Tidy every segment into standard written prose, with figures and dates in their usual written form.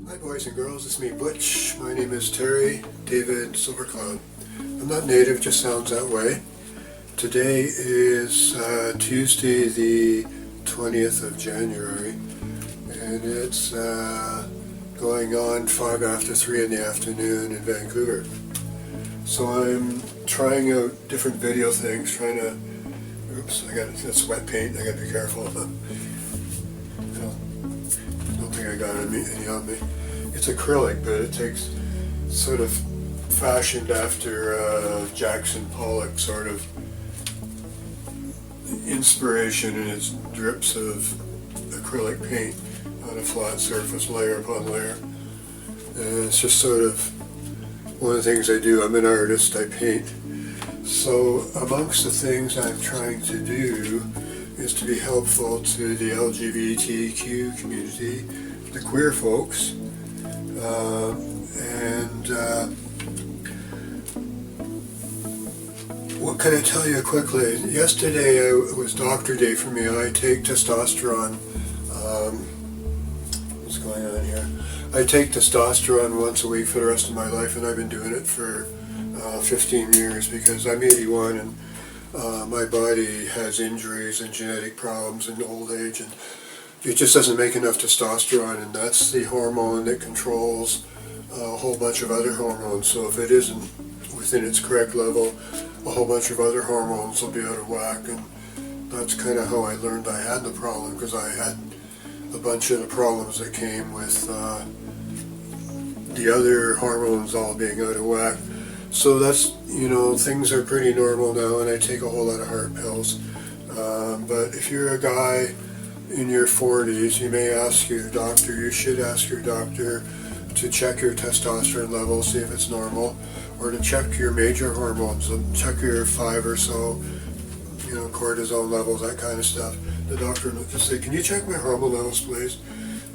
Hi boys and girls, it's me Butch. My name is Terry David Silvercloud. I'm not native, just sounds that way. Today is Tuesday the 20th of January and it's going on 5 after 3 in the afternoon in Vancouver. So I'm trying out different video things, oops, that's wet paint, I gotta be careful. I don't think I got any on me. It's acrylic, but it takes sort of fashioned after Jackson Pollock sort of inspiration, and it's drips of acrylic paint on a flat surface, layer upon layer. And it's just sort of one of the things I do. I'm an artist, I paint. So amongst the things I'm trying to do is to be helpful to the LGBTQ community, the queer folks, what can I tell you quickly? Yesterday it was doctor day for me. I take testosterone. What's going on here? I take testosterone once a week for the rest of my life, and I've been doing it for 15 years because I'm 81 and my body has injuries and genetic problems and old age, and it just doesn't make enough testosterone, and that's the hormone that controls a whole bunch of other hormones. So if it isn't within its correct level, a whole bunch of other hormones will be out of whack, and that's kind of how I learned I had the problem, because I had a bunch of the problems that came with the other hormones all being out of whack. So that's, things are pretty normal now, and I take a whole lot of heart pills. But if you're a guy in your 40s, you may ask your doctor, you should ask your doctor to check your testosterone level, see if it's normal, or to check your major hormones, check your 5 or so, cortisol levels, that kind of stuff. The doctor will just say, can you check my hormone levels, please?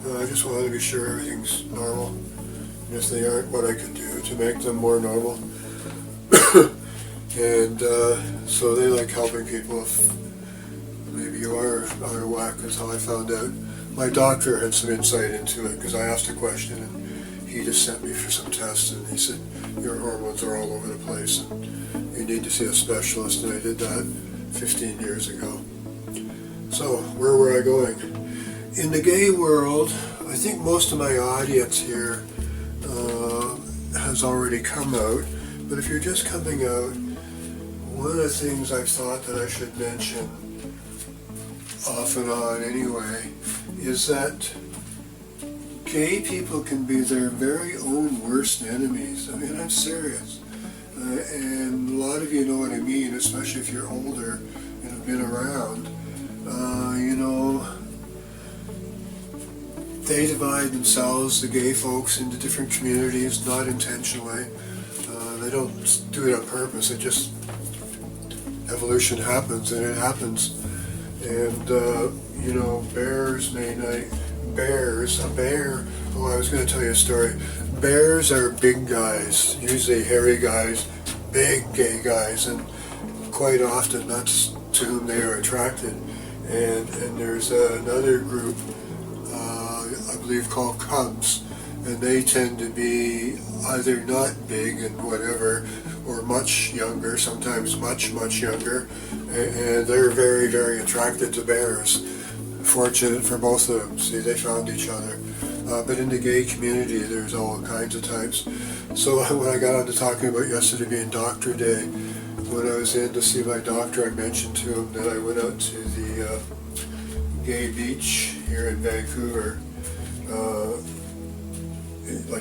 I just want to be sure everything's normal. And if they aren't, what I could do to make them more normal. And so they like helping people if maybe you are out of whack, is how I found out. My doctor had some insight into it because I asked a question and he just sent me for some tests, and he said, your hormones are all over the place and you need to see a specialist, and I did that 15 years ago. So where were I going? In the gay world, I think most of my audience here has already come out, but if you're just coming out, one of the things I've thought that I should mention off and on anyway is that gay people can be their very own worst enemies. I mean, I'm serious. And a lot of you know what I mean, especially if you're older and have been around. They divide themselves, the gay folks, into different communities, not intentionally. They don't do it on purpose. It just, evolution happens, and it happens. And, I was going to tell you a story. Bears are big guys, usually hairy guys, big gay guys, and quite often that's to whom they are attracted. And there's another group, I believe, called cubs, and they tend to be either not big and whatever, or much younger, sometimes much, much younger, and they're very, very attracted to bears. Fortunate for both of them. See, they found each other. But in the gay community, there's all kinds of types. So when I got on to talking about yesterday being doctor day, when I was in to see my doctor, I mentioned to him that I went out to the gay beach here in Vancouver.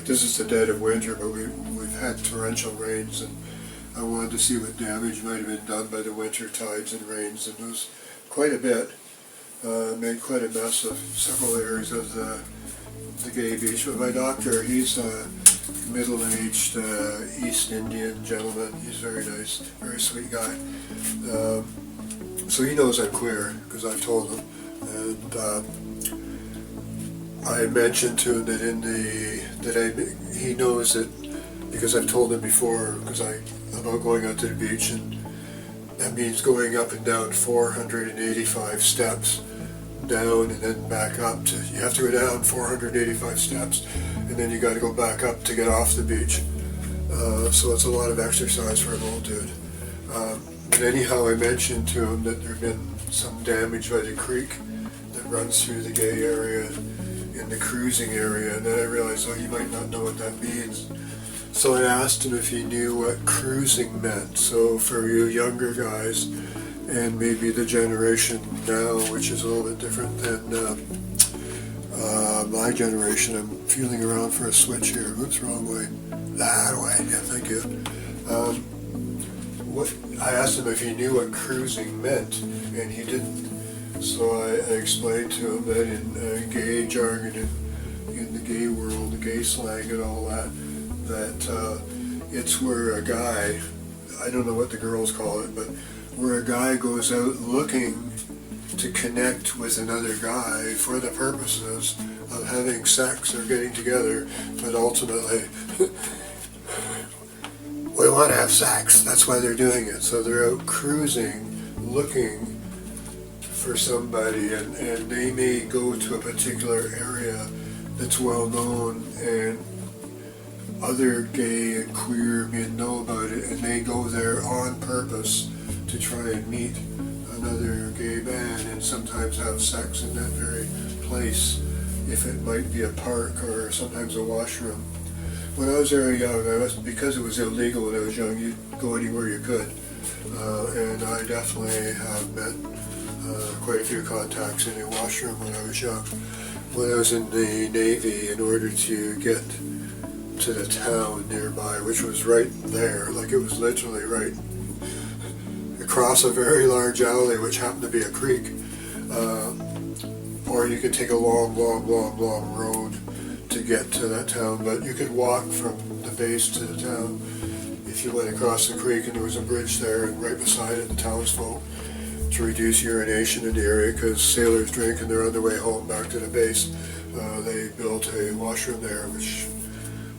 This is the dead of winter, but we've had torrential rains, and I wanted to see what damage might have been done by the winter tides and rains, and it was quite a bit. Made quite a mess of several areas of the gay beach. But my doctor, he's a middle-aged East Indian gentleman. He's very nice, very sweet guy. So he knows I'm queer, because I've told him. And I mentioned to him that he knows that, because I've told him before, about going out to the beach, and that means going up and down 485 steps, down and then back up to, you have to go down 485 steps, and then you got to go back up to get off the beach. So it's a lot of exercise for an old dude. But anyhow, I mentioned to him that there had been some damage by the creek that runs through the gay area in the cruising area, and then I realized, oh, he might not know what that means. So I asked him if he knew what cruising meant. So for you younger guys, and maybe the generation now, which is a little bit different than my generation. I'm feeling around for a switch here. Oops, wrong way. That way. Yeah, thank you. I asked him if he knew what cruising meant, and he didn't. So I explained to him that in gay jargon, in the gay world, the gay slang and all that, that it's where a guy, I don't know what the girls call it, but where a guy goes out looking to connect with another guy for the purposes of having sex or getting together, but ultimately we want to have sex. That's why they're doing it. So they're out cruising, looking for somebody, and they may go to a particular area that's well known, and other gay and queer men know about it, and they go there on purpose to try and meet another gay man and sometimes have sex in that very place, if it might be a park or sometimes a washroom. When I was very young, because it was illegal when I was young, you'd go anywhere you could. And I definitely have met quite a few contacts in a washroom when I was young. When I was in the Navy, in order to get to the town nearby, which was right there, like it was literally right across a very large alley, which happened to be a creek, or you could take a long road to get to that town, but you could walk from the base to the town if you went across the creek, and there was a bridge there, and right beside it the townsfolk, to reduce urination in the area, because sailors drink and they're on their way home back to the base. They built a washroom there which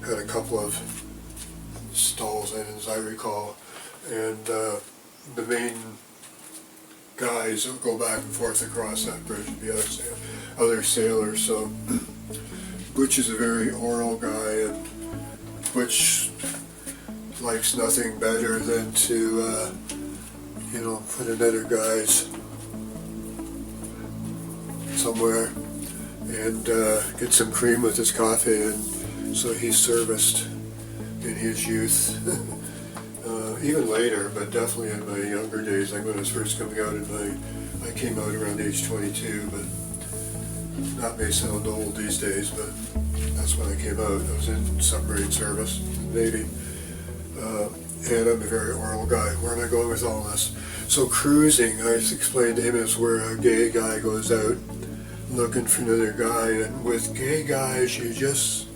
had a couple of stalls in it, as I recall, and the main guys that go back and forth across that bridge would be other sailors. So Butch is a very oral guy, and Butch likes nothing better than to put another guy's somewhere and get some cream with his coffee, and so he's serviced in his youth. Even later, but definitely in my younger days, like when I was first coming out I came out around age 22, but that may sound old these days, but that's when I came out. I was in submarine service, Navy, and I'm a very oral guy. Where am I going with all this? So cruising, I explained to him, is where a gay guy goes out looking for another guy, and with gay guys you just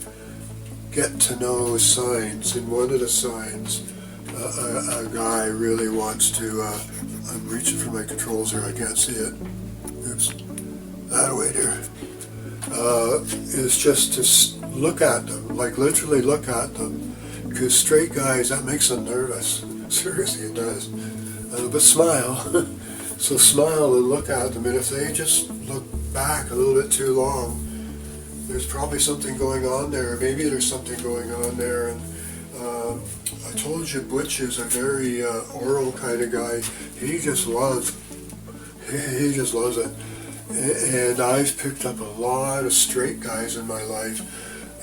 get to know signs, and one of the signs a guy really wants to, I'm reaching for my controls here, I can't see it, oops, that way there, is just to look at them, like literally look at them, because straight guys, that makes them nervous, seriously it does, but smile, so smile and look at them, and if they just look back a little bit too long, there's probably something going on there, maybe there's something going on there, and I told you Butch is a very oral kind of guy. He just loves it. And I've picked up a lot of straight guys in my life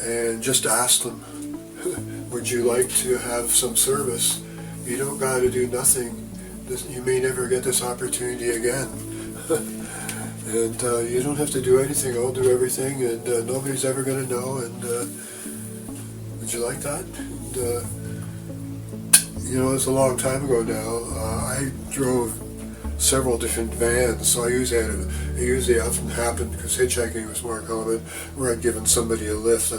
and just asked them, would you like to have some service? You don't got to do nothing. You may never get this opportunity again. And you don't have to do anything. I'll do everything, and nobody's ever going to know. And would you like that? And, it's a long time ago now. I drove several different vans, so I usually often happened, because hitchhiking was more common, where I'd given somebody a lift.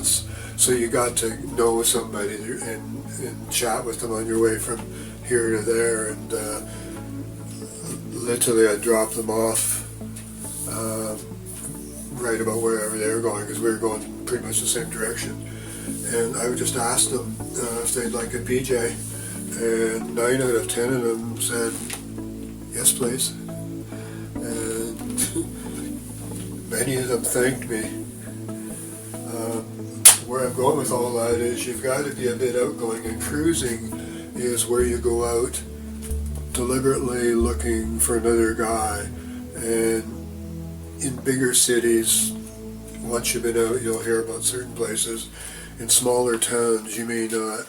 So you got to know somebody and chat with them on your way from here to there, and literally I'd drop them off right about wherever they were going, because we were going pretty much the same direction. And I would just ask them if they'd like a PJ, and 9 out of 10 of them said, yes please. And many of them thanked me. where I'm going with all that is you've got to be a bit outgoing, and cruising is where you go out deliberately looking for another guy. And in bigger cities, once you've been out, you'll hear about certain places. In smaller towns, you may not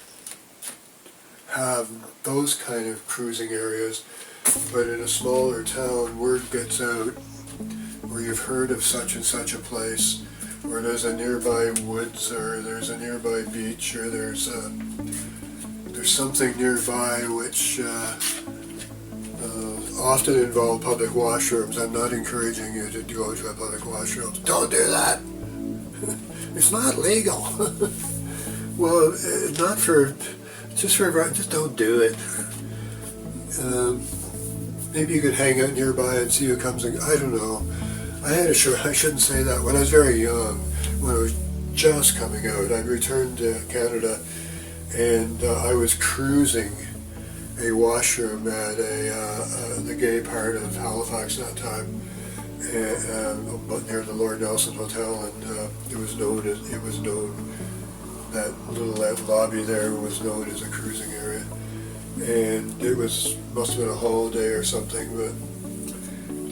have those kind of cruising areas, but in a smaller town, word gets out where you've heard of such and such a place, or there's a nearby woods, or there's a nearby beach, or there's something nearby which often involve public washrooms. I'm not encouraging you to go to a public washroom. Don't do that. It's not legal. Well, not for, just don't do it. Maybe you could hang out nearby and see who comes in. I don't know. I shouldn't say that. When I was very young, when I was just coming out, I'd returned to Canada, and I was cruising a washroom at the gay part of Halifax at that time, and near the Lord Nelson Hotel, and it was known that little lobby there was known as a cruising area, and it must have been a holiday or something, but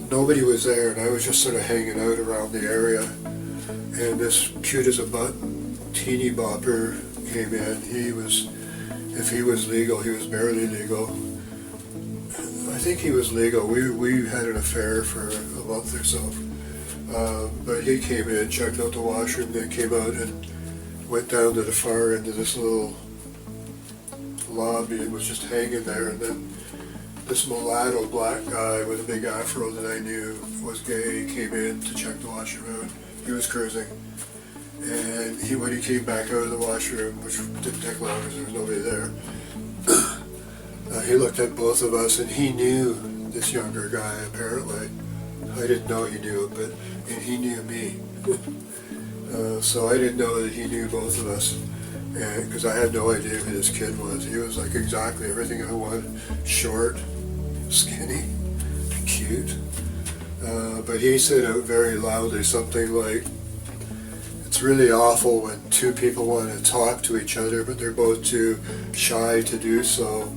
nobody was there, and I was just sort of hanging out around the area, and this cute as a button teeny bopper came in. If he was legal, he was barely legal. I think he was legal. We had an affair for a month or so. But he came in, checked out the washroom, then came out and went down to the far end of this little lobby and was just hanging there. And then this mulatto black guy with a big afro that I knew was gay came in to check the washroom out. He was cruising. And when he came back out of the washroom, which didn't take long because there was nobody there, he looked at both of us, and he knew this younger guy, apparently. I didn't know he knew him, and he knew me. So I didn't know that he knew both of us, because I had no idea who this kid was. He was like exactly everything I wanted. Short, skinny, cute. But he said out very loudly something like, "It's really awful when two people want to talk to each other, but they're both too shy to do so,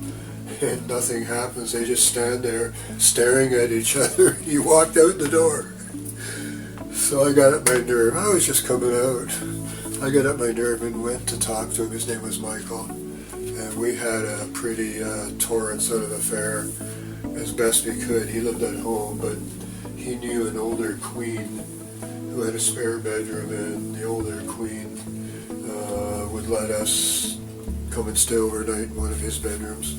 and nothing happens. They just stand there staring at each other." He walked out the door. So I got up my nerve. I was just coming out. I got up my nerve and went to talk to him. His name was Michael, and we had a pretty torrid sort of affair as best we could. He lived at home, but he knew an older queen who had a spare bedroom, and the older queen would let us come and stay overnight in one of his bedrooms.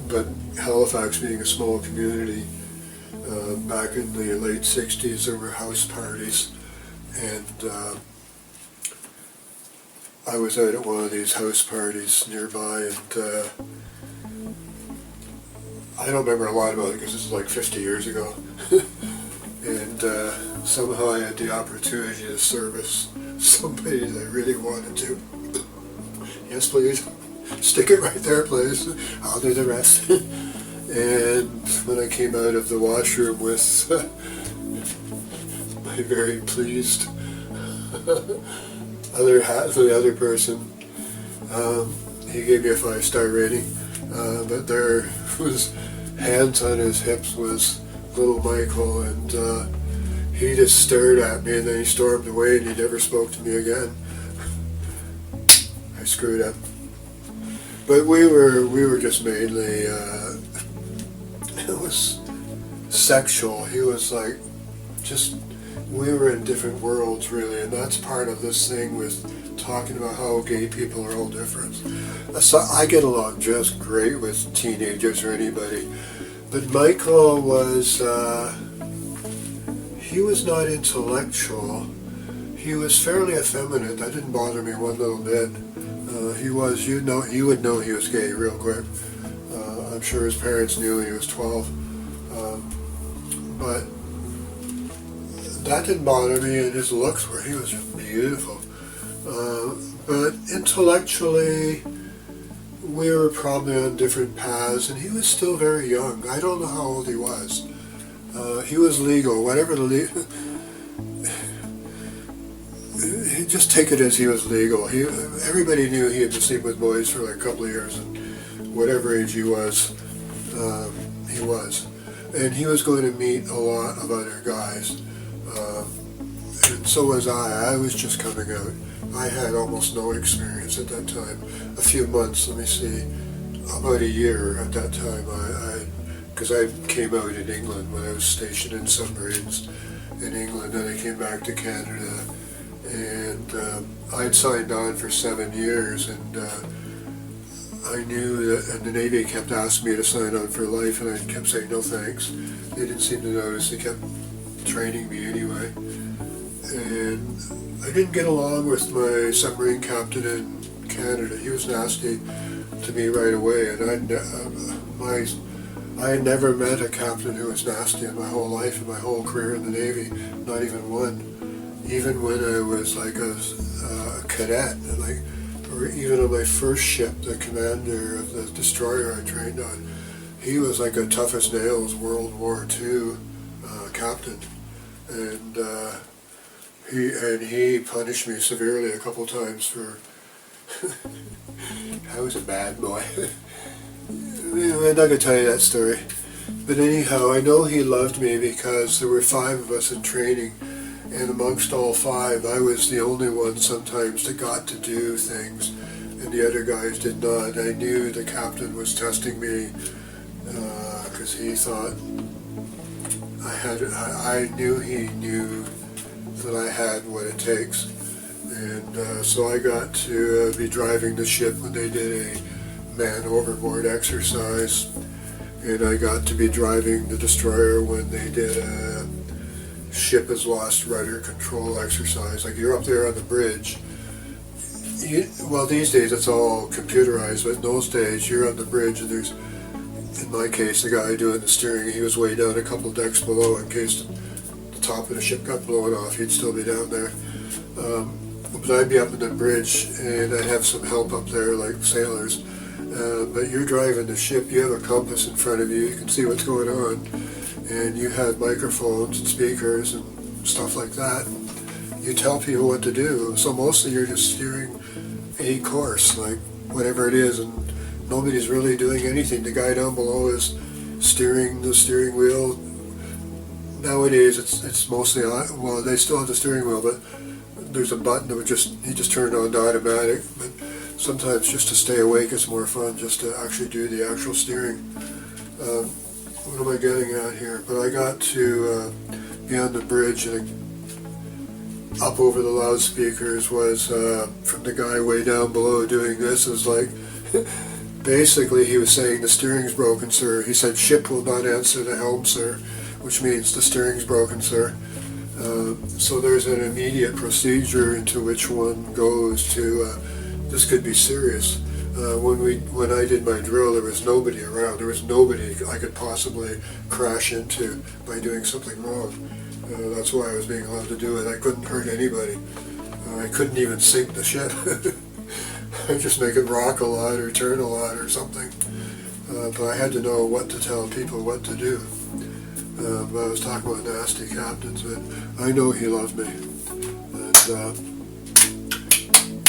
But Halifax being a small community, back in the late 60s there were house parties, and I was out at one of these house parties nearby, and I don't remember a lot about it because this is like 50 years ago. And somehow I had the opportunity to service somebody that I really wanted to. Yes, please. Stick it right there, please. I'll do the rest. And when I came out of the washroom with my very pleased the other person, he gave me a 5-star rating. But there was hands on his hips was little Michael, and he just stared at me, and then he stormed away, and he never spoke to me again. I screwed up. But we were just mainly, it was sexual. He was like, we were in different worlds really, and that's part of this thing with talking about how gay people are all different. So I get along just great with teenagers or anybody, but Michael was, he was not intellectual. He was fairly effeminate. That didn't bother me one little bit. He was, you would know he was gay real quick. I'm sure his parents knew when he was 12. But that didn't bother me, and his looks were, he was just beautiful. But intellectually, we were probably on different paths, and he was still very young. I don't know how old he was. He was legal, whatever the just take it as he was legal. Everybody knew he had been sleeping with boys for like a couple of years, and whatever age he was, he was. And he was going to meet a lot of other guys. And so was I. I was just coming out. I had almost no experience at that time. A few months, let me see, about a year at that time. Because I came out in England when I was stationed in submarines in England, and I came back to Canada, and I'd signed on for 7 years, and I knew that, and the Navy kept asking me to sign on for life, and I kept saying no thanks. They didn't seem to notice. They kept training me anyway. And I didn't get along with my submarine captain in Canada. He was nasty to me right away, and I had never met a captain who was nasty in my whole life, in my whole career in the Navy, not even one. Even when I was like a cadet, like, or even on my first ship, the commander of the destroyer I trained on, he was like a tough as nails World War II captain, and he punished me severely a couple times for. I was a bad boy. I'm not gonna tell you that story, but anyhow, I know he loved me because there were 5 of us in training, and amongst all 5, I was the only one sometimes that got to do things, and the other guys did not. I knew the captain was testing me because he thought I knew he knew that I had what it takes, and so I got to be driving the ship when they did a man overboard exercise, and I got to be driving the destroyer when they did a ship has lost rudder control exercise. Like, you're up there on the bridge. Well, these days it's all computerized, but in those days you're on the bridge, and there's, in my case, the guy doing the steering, he was way down a couple decks below in case the top of the ship got blown off. He'd still be down there. But I'd be up on the bridge, and I'd have some help up there, like sailors. But you're driving the ship, you have a compass in front of you, you can see what's going on, and you have microphones and speakers and stuff like that. You tell people what to do, so mostly you're just steering a course, like whatever it is, and nobody's really doing anything. The guy down below is steering the steering wheel. Nowadays it's mostly, well, they still have the steering wheel, but there's a button that he just turned on to automatic. But sometimes just to stay awake it's more fun just to actually do the actual steering. What am I getting at here? But I got to be on the bridge, and up over the loudspeakers was from the guy way down below doing this. It was like, basically he was saying, the steering's broken, sir. He said, ship will not answer the helm, sir, which means the steering's broken, sir. So there's an immediate procedure into which one goes to, this could be serious. When I did my drill, there was nobody around. There was nobody I could possibly crash into by doing something wrong. That's why I was being allowed to do it. I couldn't hurt anybody. I couldn't even sink the ship. I'd just make it rock a lot or turn a lot or something. But I had to know what to tell people what to do. But I was talking about nasty captains, but I know he loved me. And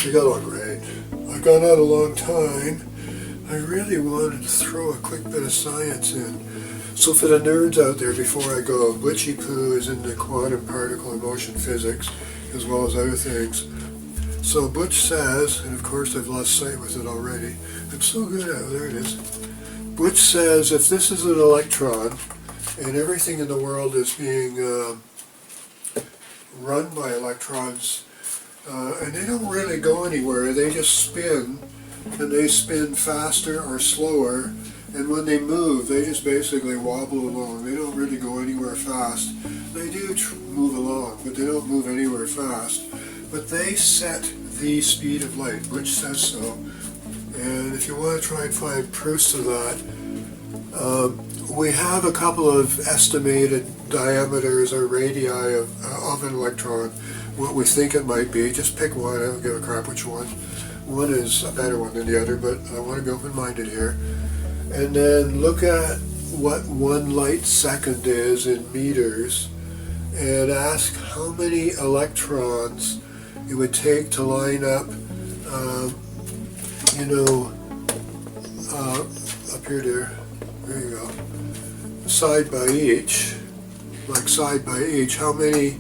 we got along great. I got out a long time. I really wanted to throw a quick bit of science in. So for the nerds out there, before I go, Butchie Poo is into quantum particle and motion physics, as well as other things. So Butch says, and of course I've lost sight with it already. I'm so good at it. There it is. Butch says if this is an electron, and everything in the world is being run by electrons, and they don't really go anywhere, they just spin, and they spin faster or slower, and when they move, they just basically wobble along. They don't really go anywhere fast. They do move along, but they don't move anywhere fast. But they set the speed of light, which says so. And if you want to try and find proofs of that, we have a couple of estimated diameters or radii of an electron, what we think it might be. Just pick one, I don't give a crap which one. One is a better one than the other, but I want to be open-minded here. And then look at what 1 light second is in meters, and ask how many electrons it would take to line up, you know, up here, there you go, side by each, like side by each, how many,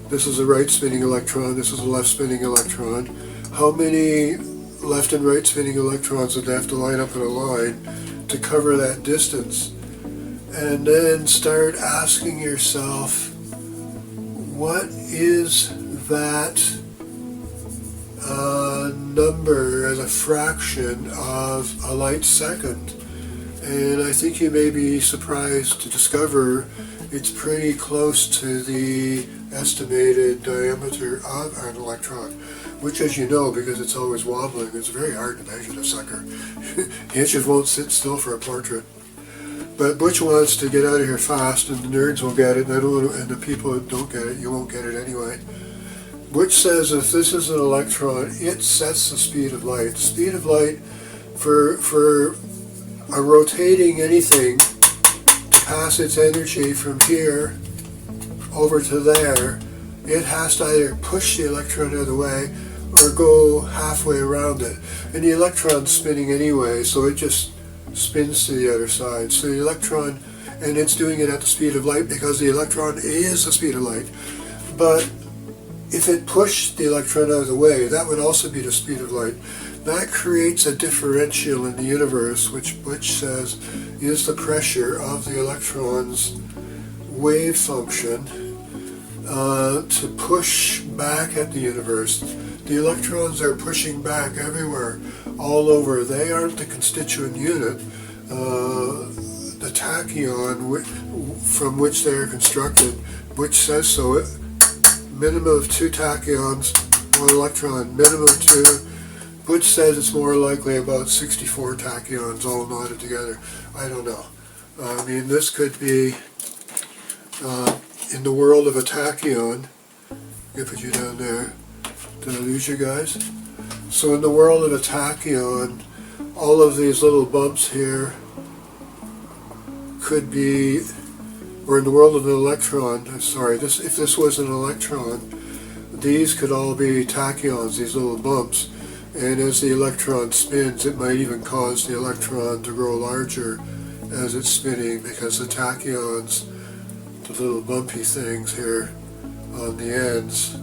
this is a right spinning electron, this is a left spinning electron, how many left and right spinning electrons would they have to line up in a line to cover that distance? And then start asking yourself, what is that number as a fraction of a light second? And I think you may be surprised to discover it's pretty close to the estimated diameter of an electron, which, as you know, because it's always wobbling, it's very hard to measure the sucker. Inches won't sit still for a portrait. But Butch wants to get out of here fast, and the nerds will get it, and the people that don't get it, you won't get it anyway. Butch says if this is an electron, it sets the speed of light. The speed of light for a rotating anything to pass its energy from here over to there, it has to either push the electron out of the way or go halfway around it. And the electron's spinning anyway, so it just spins to the other side. So the electron, and it's doing it at the speed of light because the electron is the speed of light. But if it pushed the electron out of the way, that would also be the speed of light. That creates a differential in the universe, which Butch says is the pressure of the electron's wave function to push back at the universe. The electrons are pushing back everywhere, all over. They aren't the constituent unit. The tachyon from which they are constructed, Butch says so. Minimum of 2 tachyons, 1 electron, minimum of 2. Butch says it's more likely about 64 tachyons all knotted together. I don't know. I mean, this could be in the world of a tachyon. I'll put you down there. Did I lose you guys? So in the world of a tachyon, all of these little bumps here could be, or in the world of an electron, if this was an electron, these could all be tachyons, these little bumps. And as the electron spins, it might even cause the electron to grow larger as it's spinning, because the tachyons, the little bumpy things here on the ends,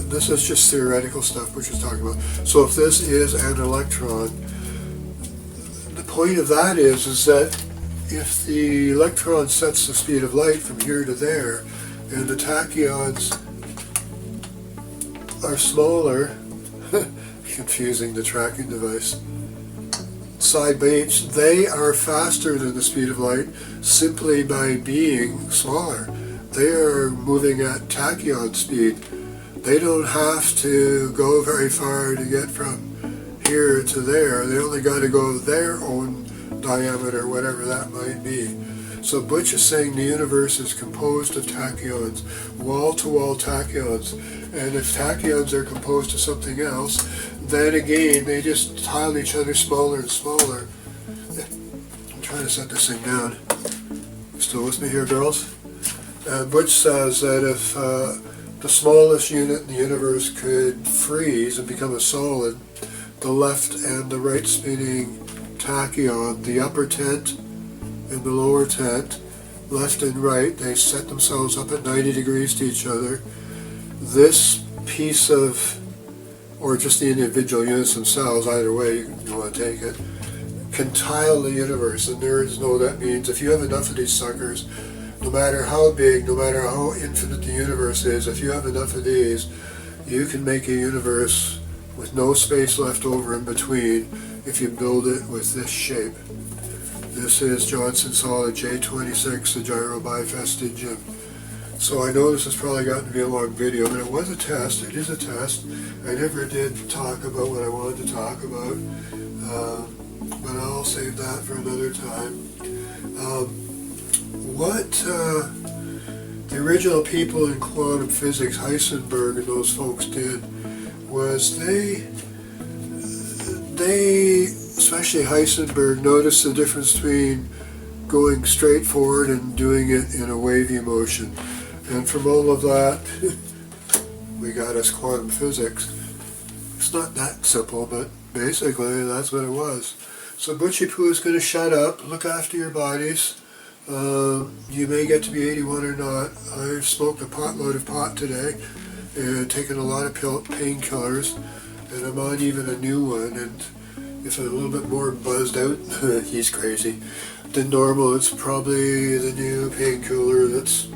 this is just theoretical stuff which is talking about. So if this is an electron, the point of that is that if the electron sets the speed of light from here to there, and the tachyons are smaller, confusing the tracking device, side by each, they are faster than the speed of light simply by being smaller. They are moving at tachyon speed. They don't have to go very far to get from here to there. They only got to go their own diameter, whatever that might be. So Butch is saying the universe is composed of tachyons, wall-to-wall tachyons. And if tachyons are composed of something else, then again, they just tile each other smaller and smaller. I'm trying to set this thing down. Still with me here, girls? Butch says that if the smallest unit in the universe could freeze and become a solid, the left and the right spinning tachyon, the upper tent and the lower tent, left and right, they set themselves up at 90 degrees to each other. This piece of, or just the individual units themselves, either way you want to take it, can tile the universe. And nerds know that means if you have enough of these suckers, no matter how big, no matter how infinite the universe is, if you have enough of these, you can make a universe with no space left over in between if you build it with this shape. This is Johnson's solid J26, the gyro bifestage. And so I know this has probably gotten to be a long video, but it was a test. It is a test. I never did talk about what I wanted to talk about, but I'll save that for another time. What the original people in quantum physics, Heisenberg and those folks, did was they especially Heisenberg, noticed the difference between going straight forward and doing it in a wavy motion. And from all of that, we got us quantum physics. It's not that simple, but basically that's what it was. So Butchie Poo is going to shut up, look after your bodies. You may get to be 81 or not. I've smoked a potload of pot today and taken a lot of painkillers, and I'm on even a new one, and if I'm a little bit more buzzed out, he's crazy, than normal, it's probably the new painkiller that's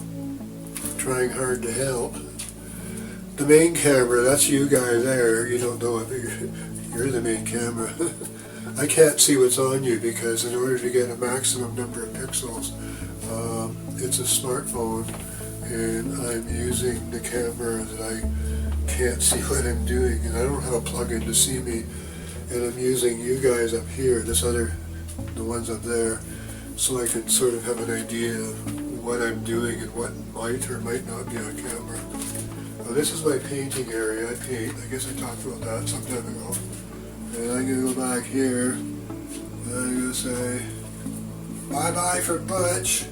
trying hard to help. The main camera, that's you guys there. You don't know it, but you're the main camera. I can't see what's on you because in order to get a maximum number of pixels, it's a smartphone, and I'm using the camera that I can't see what I'm doing, and I don't have a plug-in to see me, and I'm using you guys up here, the ones up there, so I can sort of have an idea of what I'm doing and what might or might not be on camera. This is my painting area. I paint. I guess I talked about that some time ago. And I'm going to go back here, and I'm going to say bye-bye for Butch.